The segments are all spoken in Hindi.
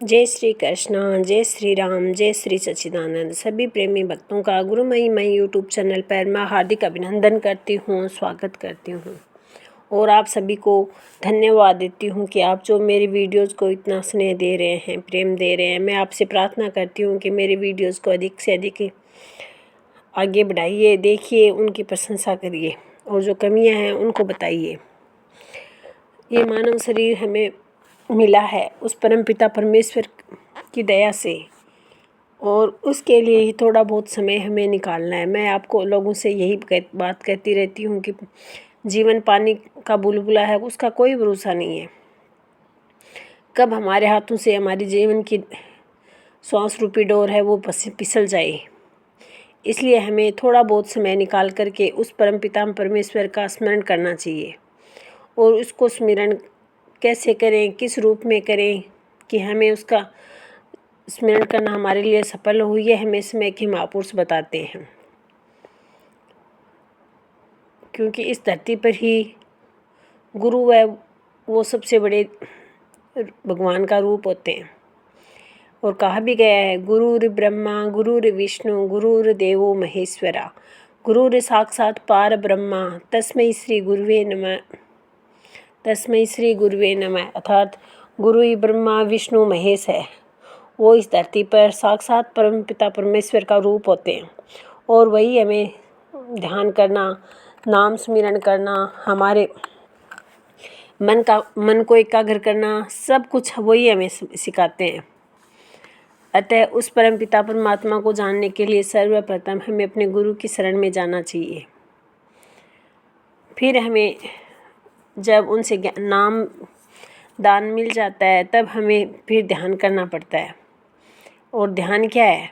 जय श्री कृष्ण, जय श्री राम, जय श्री सच्चिदानंद। सभी प्रेमी भक्तों का गुरुमयी मैं यूट्यूब चैनल पर मैं हार्दिक अभिनंदन करती हूँ, स्वागत करती हूँ और आप सभी को धन्यवाद देती हूँ कि आप जो मेरी वीडियोज़ को इतना स्नेह दे रहे हैं, प्रेम दे रहे हैं। मैं आपसे प्रार्थना करती हूँ कि मेरी वीडियोज़ को अधिक से अधिक आगे बढ़ाइए, देखिए, उनकी प्रशंसा करिए और जो कमियाँ हैं उनको बताइए। ये मानव शरीर हमें मिला है उस परमपिता परमेश्वर की दया से, और उसके लिए ही थोड़ा बहुत समय हमें निकालना है। मैं आपको लोगों से यही बात कहती रहती हूँ कि जीवन पानी का बुलबुला है, उसका कोई भरोसा नहीं है। कब हमारे हाथों से हमारी जीवन की श्वास रूपी डोर है वो फिसल जाए, इसलिए हमें थोड़ा बहुत समय निकाल करके उस परमपिता परमेश्वर का स्मरण करना चाहिए। और उसको स्मरण कैसे करें, किस रूप में करें कि हमें उसका स्मरण करना हमारे लिए सफल हो, ये हमें समय के महापुरुष बताते हैं। क्योंकि इस धरती पर ही गुरु है, वो सबसे बड़े भगवान का रूप होते हैं। और कहा भी गया है, गुरुर ब्रह्मा गुरुर विष्णु गुरुर देवो महेश्वरा गुरुर साक्षात पार ब्रह्मा तस्मै श्री गुरुवे नमः, तस्मै श्री गुरुवे नमः। अर्थात गुरु ही ब्रह्मा विष्णु महेश है, वो इस धरती पर साक्षात परमपिता परमेश्वर का रूप होते हैं। और वही हमें ध्यान करना, नाम स्मरण करना, हमारे मन को एकाग्र करना, सब कुछ वही हमें सिखाते हैं। अतः उस परमपिता परमात्मा को जानने के लिए सर्वप्रथम हमें अपने गुरु की शरण में जाना चाहिए। फिर हमें जब उनसे नाम दान मिल जाता है तब हमें फिर ध्यान करना पड़ता है। और ध्यान क्या है?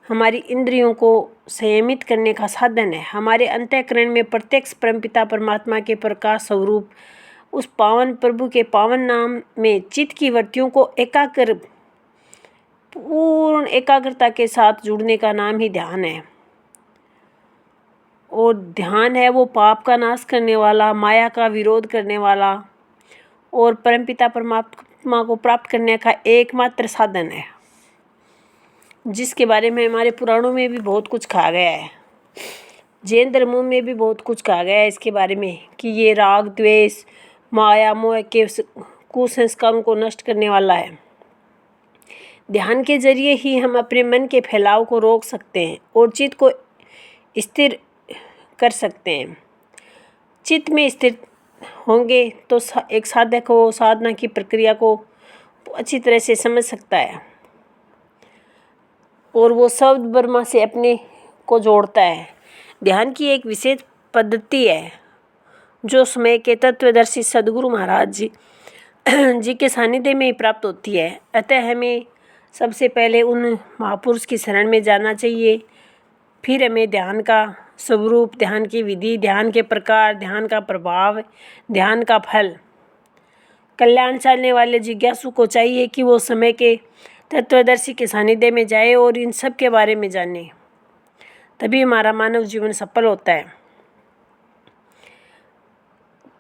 हमारी इंद्रियों को संयमित करने का साधन है। हमारे अंतःकरण में प्रत्यक्ष परमपिता परमात्मा के प्रकाश स्वरूप उस पावन प्रभु के पावन नाम में चित्त की वृत्तियों को पूर्ण एकाग्रता के साथ जुड़ने का नाम ही ध्यान है। और ध्यान है वो पाप का नाश करने वाला, माया का विरोध करने वाला और परमपिता परमात्मा को प्राप्त करने का एकमात्र साधन है, जिसके बारे में हमारे पुराणों में भी बहुत कुछ कहा गया है। जैन धर्मों में भी बहुत कुछ कहा गया है इसके बारे में कि ये राग द्वेष माया मोह के कुसंस्कारों को नष्ट करने वाला है। ध्यान के जरिए ही हम अपने मन के फैलाव को रोक सकते हैं और चित्त को स्थिर कर सकते हैं। चित्त में स्थिर होंगे तो एक साधक को साधना की प्रक्रिया को अच्छी तरह से समझ सकता है और वो शब्द ब्रह्मा से अपने को जोड़ता है। ध्यान की एक विशेष पद्धति है जो समय के तत्वदर्शी सदगुरु महाराज जी के सानिध्य में ही प्राप्त होती है। अतः हमें सबसे पहले उन महापुरुष की शरण में जाना चाहिए। फिर हमें ध्यान का स्वरूप, ध्यान की विधि, ध्यान के प्रकार, ध्यान का प्रभाव, ध्यान का फल, कल्याण चाहने वाले जिज्ञासु को चाहिए कि वो समय के तत्वदर्शी के सानिध्य में जाए और इन सब के बारे में जाने, तभी हमारा मानव जीवन सफल होता है।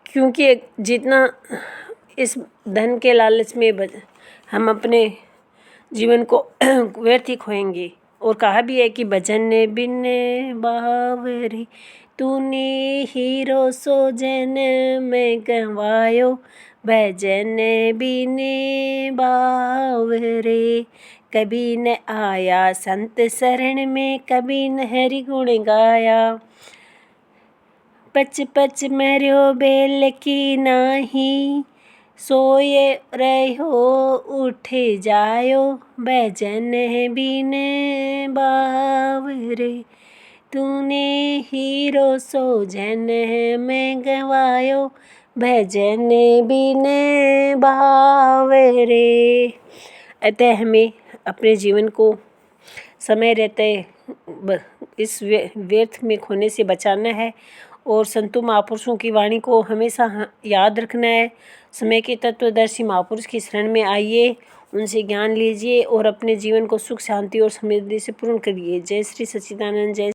क्योंकि जितना इस धन के लालच में हम अपने जीवन को व्यर्थ ही खोएंगे। और कहा भी है कि भजन बिन बावरे तूने हीरो सो जन में गंवायो, भजन बिन बावरे कभी न आया संत शरण में, कभी न हरि गुण गाया। पच पच मर्यो बेल की नाही, सोए रहो उठ जायो, भजन बिन बावरे तूने हीरो सो जन में गवायो, भजन बिन बावरे। अतः हमें अपने जीवन को समय रहते इस व्यर्थ में खोने से बचाना है और संतों महापुरुषों की वाणी को हमेशा याद रखना है। समय के तत्वदर्शी महापुरुष की शरण में आइए, उनसे ज्ञान लीजिए और अपने जीवन को सुख शांति और समृद्धि से पूर्ण करिए। जय श्री सच्चिदानंद। जय